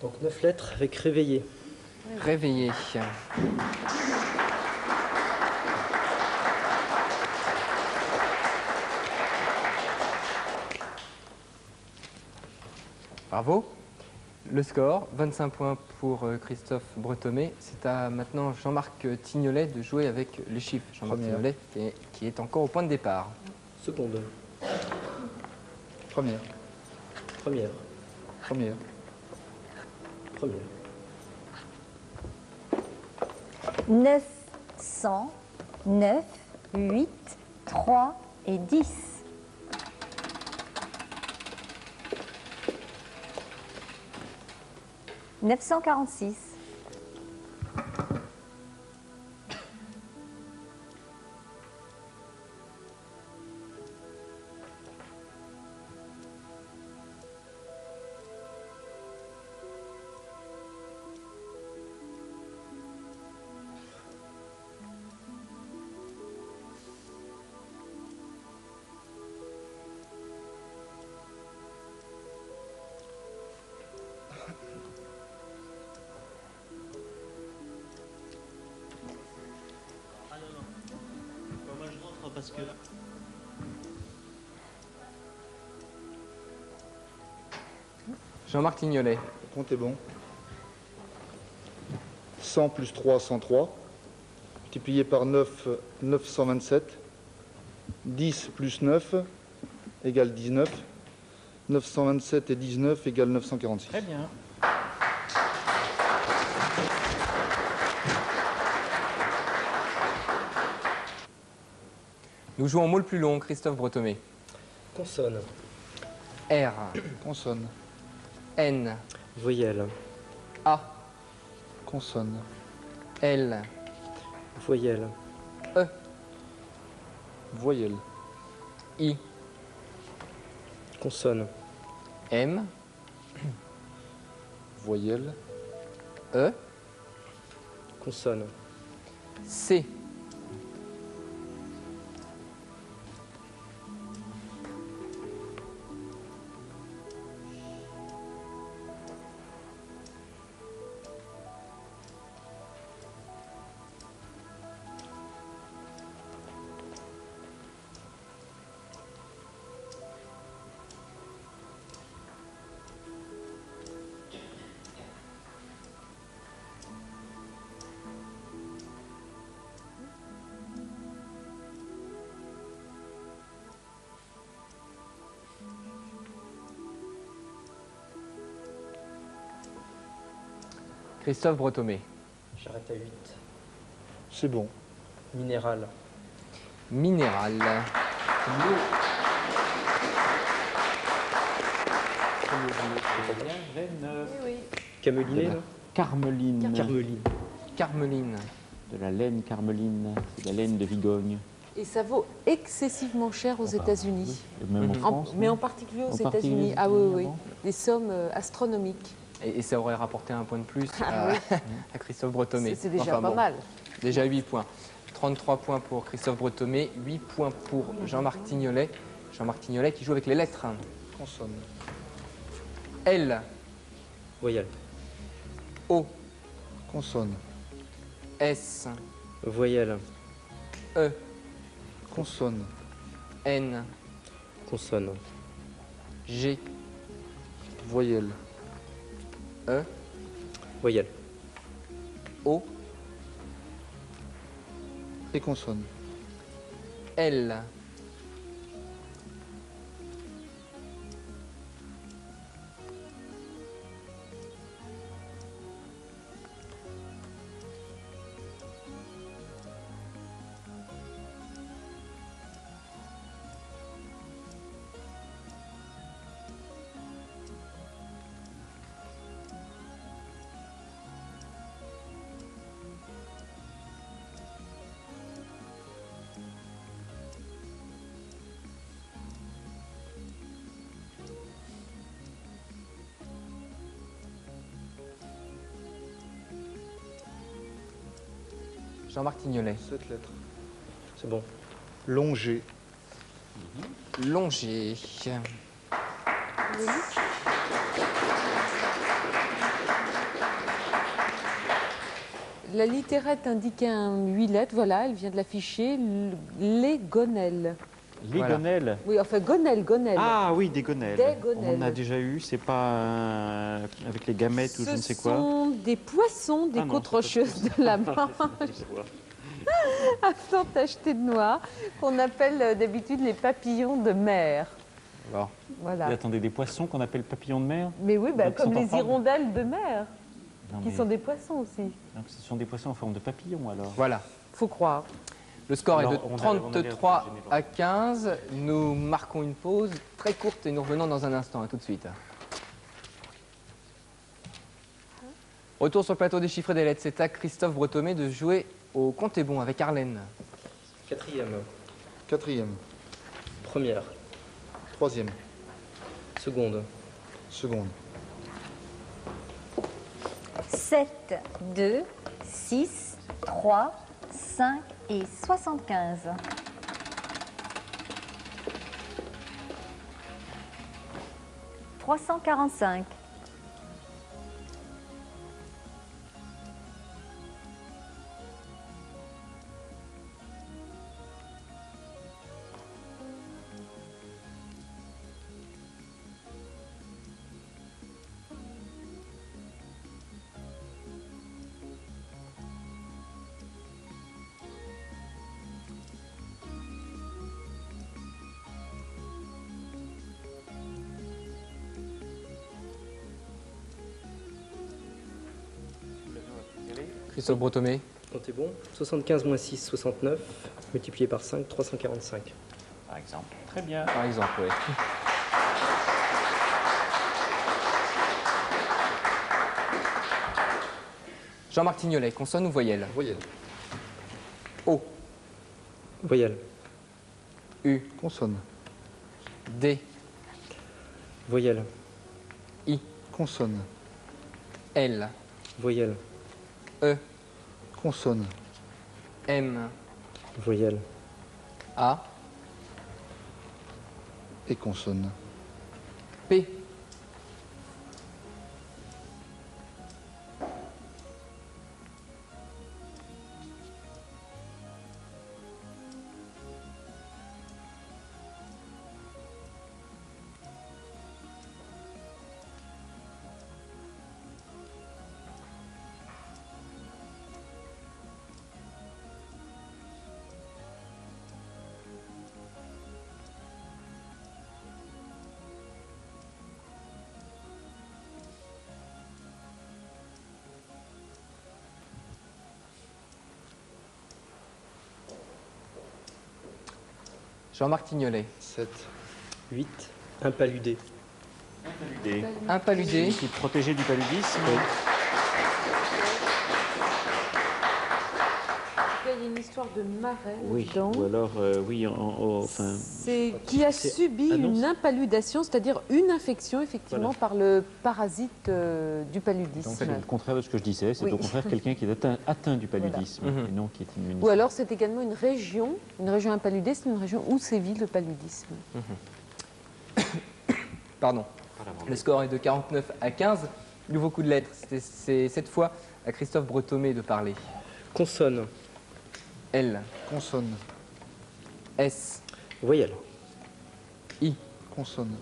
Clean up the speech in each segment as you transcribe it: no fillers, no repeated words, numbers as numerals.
Donc 9 lettres avec réveillé. Réveillé. Bravo. Le score, 25 points pour Christophe Bretomé. C'est à maintenant Jean-Marc Tignolet de jouer avec les chiffres. Jean-Marc Tignolet qui est encore au point de départ. Seconde. Première. Première. Première. Première. 900, 9, 8, 3 et 10. 946. Parce que... Jean-Marc Tignolet. Le compte est bon. 100 plus 3, 103. Multiplié par 9, 927. 10 plus 9 égale 19. 927 et 19 égale 946. Très bien. Nous jouons au mot le plus long, Christophe Bretomé. Consonne. R. Consonne. N. Voyelle. A. Consonne. L. Voyelle. E. Voyelle. I. Consonne. M. Voyelle. E. Consonne. C. Christophe Bretomé. J'arrête à 8. C'est bon. Minéral. Minéral. Camelinée, non? Carmeline. Carmeline. Carmeline. De la laine carmeline, c'est la laine de Vigogne. Et ça vaut excessivement cher aux États-Unis. Et même en France. Mais en particulier aux En particulier États-Unis. aux Ah oui, oui. États-Unis, Des sommes astronomiques. Et ça aurait rapporté un point de plus à Christophe Bretomé. C'est déjà Enfin, pas bon, mal. Déjà 8 points. 33 points pour Christophe Bretomé, 8 points pour Jean-Marc Tignolet. Jean-Marc Tignolet qui joue avec les lettres. Consonne. L. Voyelle. O. Consonne. S. Voyelle. E. Consonne. N. Consonne. G. Voyelle. E. Voyelle. O. Et consonne. L. Jean-Marc Tignolet. 7 lettres. C'est bon. Longer. Longer. La littérette indiquait un 8 lettres, voilà, elle vient de l'afficher. Les gonelles. Les Voilà. gonelles. Oui, enfin, gonelles. Ah oui, des gonelles. Des gonelles. On en a déjà eu, c'est pas avec les gamètes ou je ne sais quoi. Ce sont des poissons des Ah non, côtes c'est pas rocheuses de la Manche, accent tacheté de noir, qu'on appelle d'habitude les papillons de mer. Alors, Voilà. Et attendez, des poissons qu'on appelle papillons de mer. Mais oui, bah, Donc, ils comme sont en les forme. hirondelles de mer, Non, qui mais- sont des poissons aussi. Donc ce sont des poissons en forme de papillon alors. voilà. Faut croire. Le score Alors, est de on a- 33 on a l'air à 15. Nous marquons une pause très courte et nous revenons dans un instant. À tout de suite. Retour sur le plateau des chiffres et des lettres. C'est à Christophe Bretomé de jouer au compte est bon avec Arlène. Quatrième, Quatrième, première, troisième, seconde, seconde, 7, 2, 6, 3, 5 et 75. « 345. Christophe Bretomé. comptez bon. 75 moins 6, 69, multiplié par 5, 345. Par exemple. Très bien. Par exemple, oui. Jean-Marc Tignolet, consonne ou voyelle? voyelle, O, Voyelle, U, consonne, D, voyelle, I, consonne, L, voyelle, E, consonne, M, voyelle, A, et consonne, P, Jean-Marc Tignolet. 7, 8, impaludé, Des- Un paludé, Qui est protégé du paludisme. Il y a une histoire de marais Oui. dedans. Ou alors, oui, enfin. C'est qui a c'est- subi ah non, une c'est- impaludation, c'est-à-dire une infection effectivement par le parasite du paludisme. C'est le contraire de ce que je disais. C'est Oui. au contraire quelqu'un qui est atteint du paludisme Voilà. et non qui est immunisé. Ou alors c'est également une région impaludée, c'est une région où sévit le paludisme. pardon. Le score est de 49 à 15. Nouveau coup de lettres. C'est cette fois à Christophe Bretomé de parler. consonne, L, consonne, S, voyelle, I, consonne,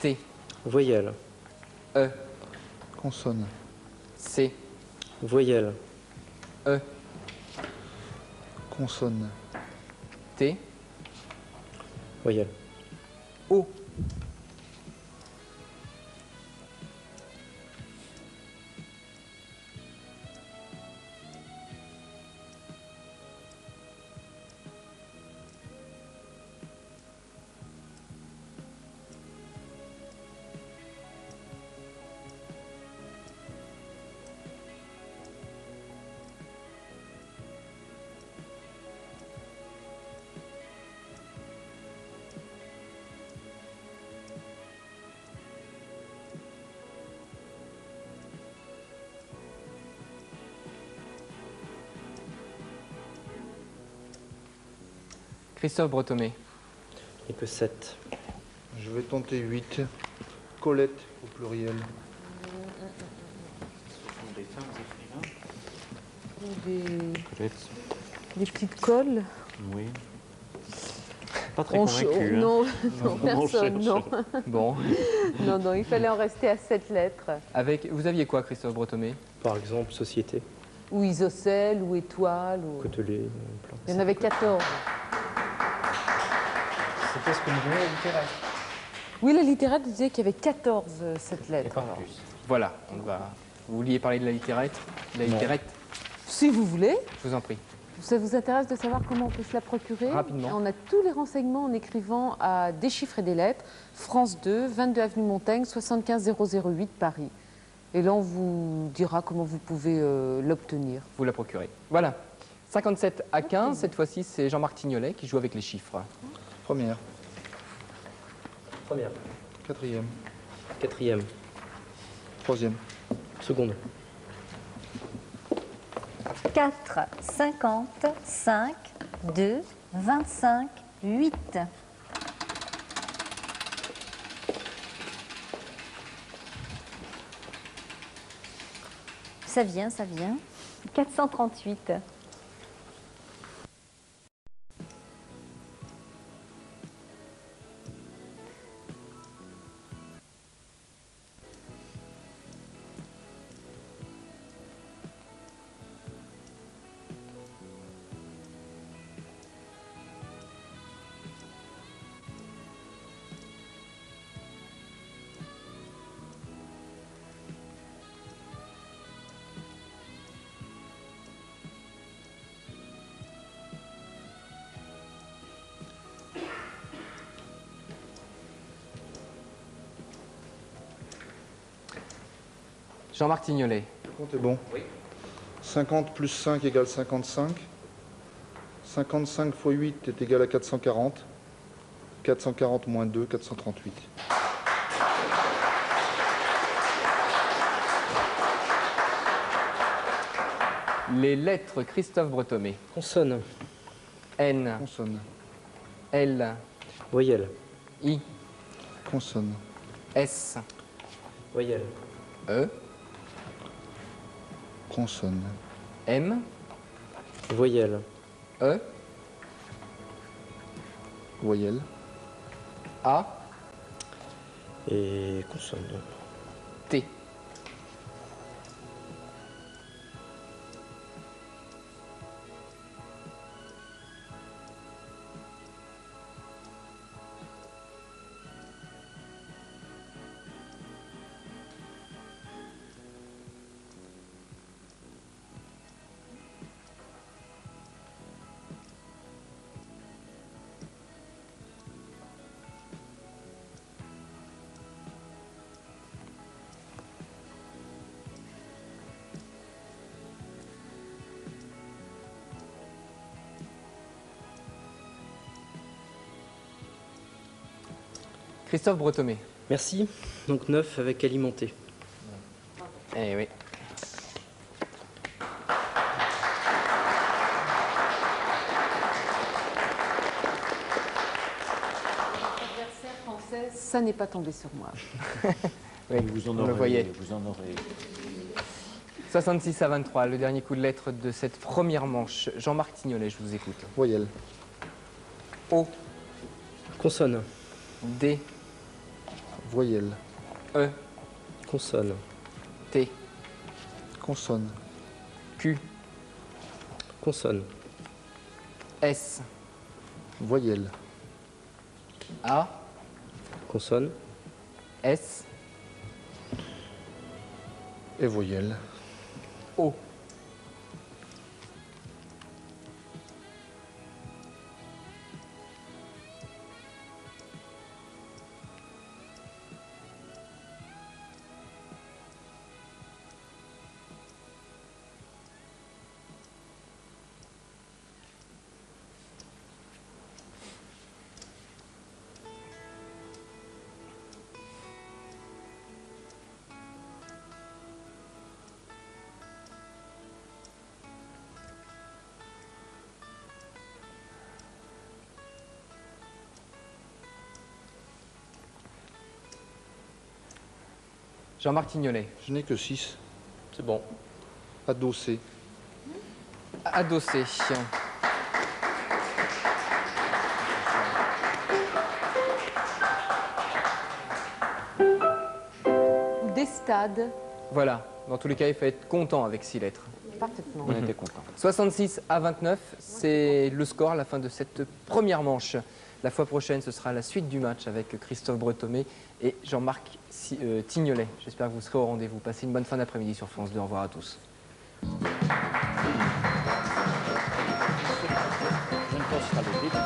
T, voyelle, E, consonne, C, voyelle, E, consonne, T, voyelle, O. Christophe Bretomé. et que 7. je vais tenter 8, Colette au pluriel, Des femmes écrivains. Des, Peut-être. des petites colles. Oui. Pas très On convaincu. Hein. Non, non, on personne, non. cherche. Bon. Non, non, il fallait en rester à 7 lettres. Vous aviez quoi, Christophe Bretomé? Par exemple, société, Ou isocèle, ou étoile. Ou... côtelé, plein. Il y en avait 14. C'était ce que nous donnait la littéraire. Oui, la littéraire disait qu'il y avait 14 cette Et lettre. pas alors. plus. Voilà, on va. Vous vouliez parler de la littérette? La Non. littérette, Si vous voulez, je vous en prie. ça vous intéresse de savoir comment on peut se la procurer? Rapidement. On a tous les renseignements en écrivant à Déchiffrer des lettres, France 2, 22 avenue Montaigne, 75 008 Paris. Et là, on vous dira comment vous pouvez l'obtenir. Vous la procurez. Voilà. 57 à 15, cette fois-ci, c'est Jean-Marc Tignolet qui joue avec les chiffres. Première, Première, quatrième, quatrième, troisième, seconde, 4, 50, 5, 2, 25, 8. Ça vient, ça vient. 438. Jean-Marc Tignolet. compte est bon. Oui. 50 plus 5 égale 55. 55 fois 8 est égal à 440. 440 moins 2, 438. Les lettres Christophe Bretomé. consonne, N, Consonne, L, voyelle, I, consonne, S, voyelle, E, consonne, M, voyelle, E, voyelle, A, et consonne. T. Christophe Bretomé. Merci. Donc 9 avec alimenté. Eh oui. Adversaire français, ça n'est pas tombé sur moi. Oui, Vous en on le aurez, voyait. vous en aurez. 66 à 23, le dernier coup de lettre de cette première manche. Jean-Marc Tignolet, je vous écoute. voyelle, O, Consonne, D, voyelle, E, consonne, T, consonne, Q, consonne, S, voyelle, A, consonne, S, et voyelle, O. Jean-Marc Tignolet. je n'ai que 6, c'est bon. adossé, adossés. Des stades. Voilà, dans tous les cas, il faut être content avec 6 lettres. Parfaitement. On était contents. 66 à 29, c'est le score à la fin de cette première manche. La fois prochaine, ce sera la suite du match avec Christophe Bretomé et Jean-Marc Tignolet. J'espère que vous serez au rendez-vous. Passez une bonne fin d'après-midi sur France 2. Au revoir à tous. Je ne pense pas le début.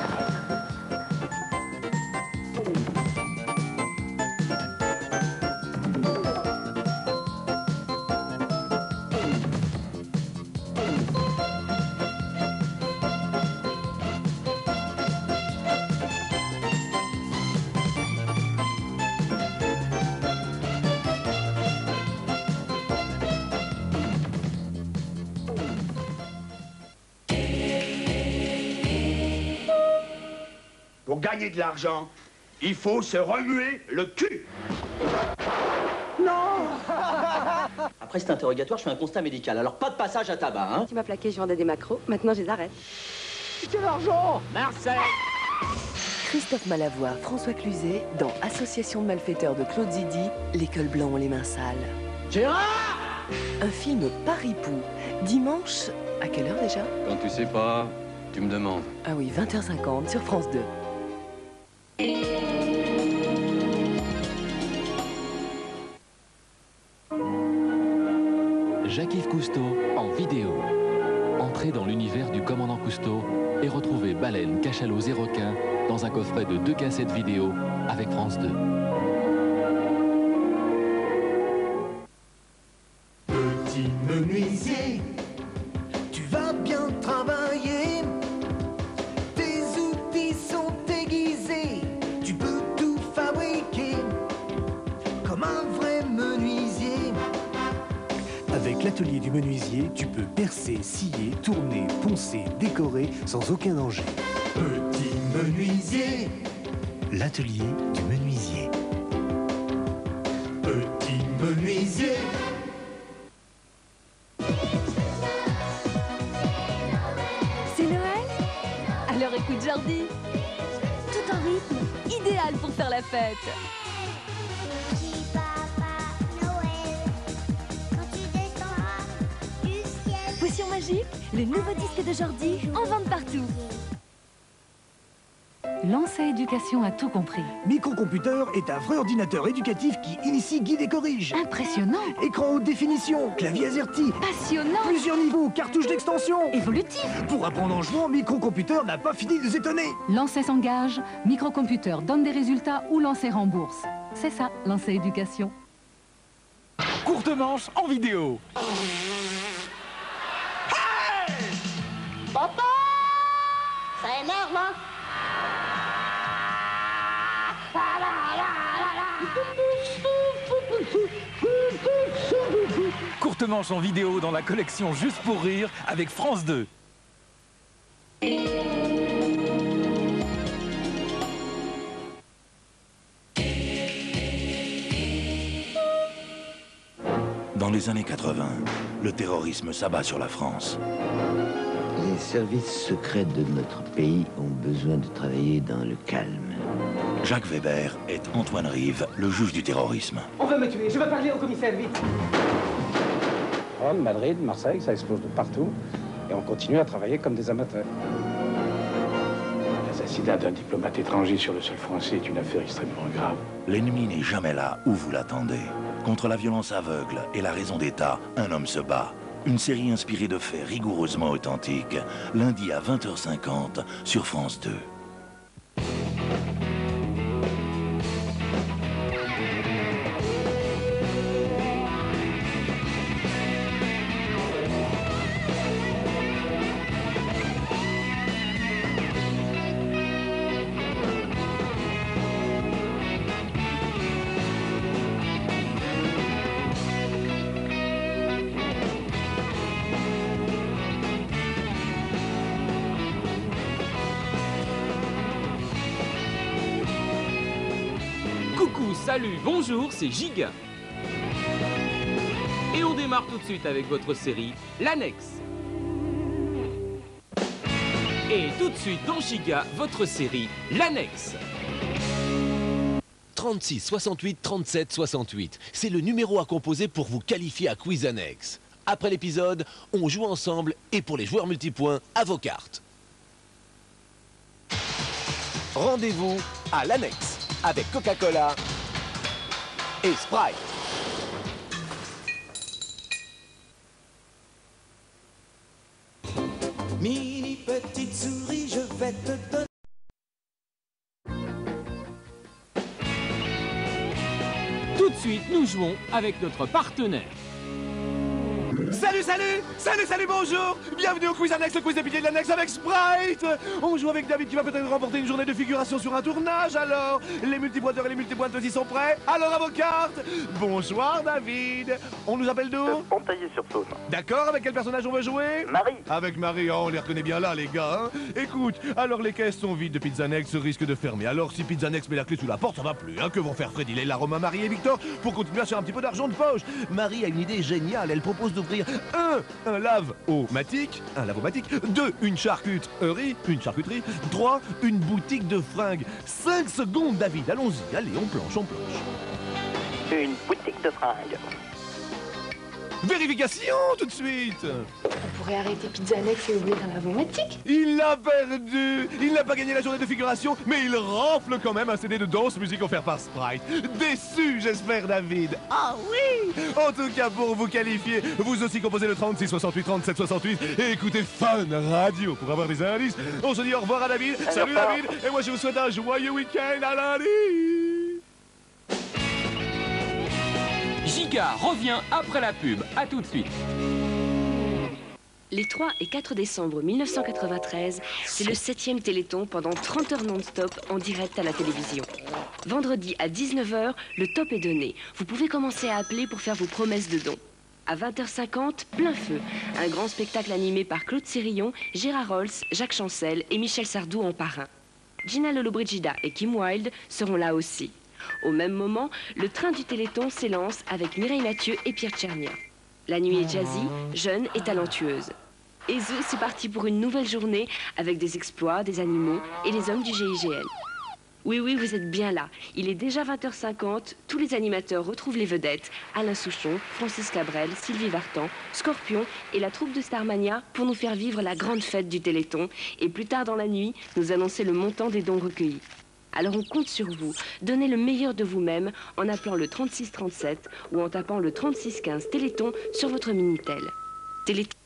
Pour gagner de l'argent, il faut se remuer le cul. Après cet interrogatoire, je fais un constat médical. Alors pas de passage à tabac, hein. Tu m'as plaqué, je vendais des macros. Maintenant, je les arrête. Quel argent? Marseille! Christophe Malavoie, François Cluzet, dans Association de malfaiteurs de Claude Zidi, l'école blanc ont les mains sales. Gérard! Un film Paris-Pou. Dimanche, à quelle heure déjà? Quand tu sais pas, tu me demandes. Ah oui, 20h50 sur France 2. Jacques-Yves Cousteau en vidéo. Entrez dans l'univers du commandant Cousteau et retrouvez Baleine, Cachalot et Requin dans un coffret de 2 cassettes vidéo avec France 2. Petit menuisier, tu vas bien travailler. Tes outils sont aiguisés, tu peux tout fabriquer comme un vrai menuisier. Avec l'atelier du menuisier, tu peux percer, scier, tourner, poncer, décorer sans aucun danger. Petit menuisier, L'atelier du menuisier. petit menuisier. C'est Noël? Alors écoute Jordi. Tout en rythme, idéal pour faire la fête. Potion magique, le nouveau disque de Jordi, en vente partout. Lancet Éducation a tout compris. Microcomputer est un vrai ordinateur éducatif qui initie, guide et corrige. Impressionnant. Écran haute définition, clavier AZERTY. Passionnant. Plusieurs niveaux, cartouches d'extension. Évolutif. Pour apprendre en jouant, Microcomputer n'a pas fini de nous étonner. Lancet s'engage, Microcomputer donne des résultats ou Lancet rembourse. C'est ça, Lancet Éducation. Courte manche en vidéo. Papa! Ça énerve, hein? Courte manche en vidéo dans la collection Juste pour rire avec France 2. Dans les années 80, le terrorisme s'abat sur la France. Les services secrets de notre pays ont besoin de travailler dans le calme. Jacques Weber est Antoine Rive, le juge du terrorisme. On veut me tuer, je veux parler au commissaire, vite. Rome, Madrid, Marseille, ça explose de partout. Et on continue à travailler comme des amateurs. L'assassinat d'un diplomate étranger sur le sol français est une affaire extrêmement grave. L'ennemi n'est jamais là où vous l'attendez. Contre la violence aveugle et la raison d'État, un homme se bat. Une série inspirée de faits rigoureusement authentiques, lundi à 20h50 sur France 2. Coucou, salut, bonjour, c'est Giga. Et on démarre tout de suite avec votre série, L'Annexe. Et tout de suite dans Giga, votre série, l'Annexe. 36 68 37 68. C'est le numéro à composer pour vous qualifier à Quiz Annexe. Après l'épisode, on joue ensemble et pour les joueurs multipoints, à vos cartes. Rendez-vous à l'Annexe avec Coca-Cola et Sprite. Mini petite souris, je vais te donner. Tout de suite, nous jouons avec notre partenaire. Salut, salut! Salut, salut, bonjour! Bienvenue au Quiz Annexe, le quiz des piliers de l'Annexe avec Sprite! On joue avec David qui va peut-être remporter une journée de figuration sur un tournage, alors les multipointeurs et les multipointeuses y sont prêts? Alors à vos cartes! Bonsoir David! On nous appelle d'où? Pontaillé-sur-Saône. D'accord, avec quel personnage on veut jouer? Marie. Avec Marie, on les reconnaît bien là les gars, hein? Écoute, alors les caisses sont vides de Pizza Annexe risquent de fermer, alors si Pizza Annexe met la clé sous la porte, ça va plus, hein? Que vont faire Freddy, Leila, Romain, Marie et Victor pour continuer à faire un petit peu d'argent de poche? Marie a une idée géniale, elle propose d'ouvrir un lave-o-matique, 2, une charcuterie, 3, une boutique de fringues. 5 secondes, David, allons-y, allez, on planche. Une boutique de fringues. Vérification, tout de suite. On pourrait arrêter Pizza Annexe et ouvrir un lavomatique. Il l'a perdu. Il n'a pas gagné la journée de figuration, mais il rafle quand même un CD de danse musique offert par Sprite. Déçu, j'espère, David. Ah oui. En tout cas, pour vous qualifier, vous aussi composez le 36 68 37 68 et écoutez Fun Radio pour avoir des indices. On se dit au revoir à David. Salut David. Et moi, je vous souhaite un joyeux week-end à lundi. Giga revient après la pub. À tout de suite. Les 3 et 4 décembre 1993, c'est le 7e Téléthon pendant 30 heures non-stop en direct à la télévision. Vendredi à 19 h, le top est donné. Vous pouvez commencer à appeler pour faire vos promesses de dons. À 20h50, plein feu. Un grand spectacle animé par Claude Sérillon, Gérard Rolls, Jacques Chancel et Michel Sardou en parrain. Gina Lollobrigida et Kim Wilde seront là aussi. Au même moment, le train du Téléthon s'élance avec Mireille Mathieu et Pierre Tchernia. La nuit est jazzy, jeune et talentueuse. Et c'est parti pour une nouvelle journée avec des exploits, des animaux et les hommes du GIGN. Oui, oui, vous êtes bien là. Il est déjà 20h50, tous les animateurs retrouvent les vedettes. Alain Souchon, Francis Cabrel, Sylvie Vartan, Scorpion et la troupe de Starmania pour nous faire vivre la grande fête du Téléthon. Et plus tard dans la nuit, nous annoncer le montant des dons recueillis. Alors on compte sur vous. Donnez le meilleur de vous-même en appelant le 3637 ou en tapant le 3615 Téléthon sur votre Minitel. Téléthon.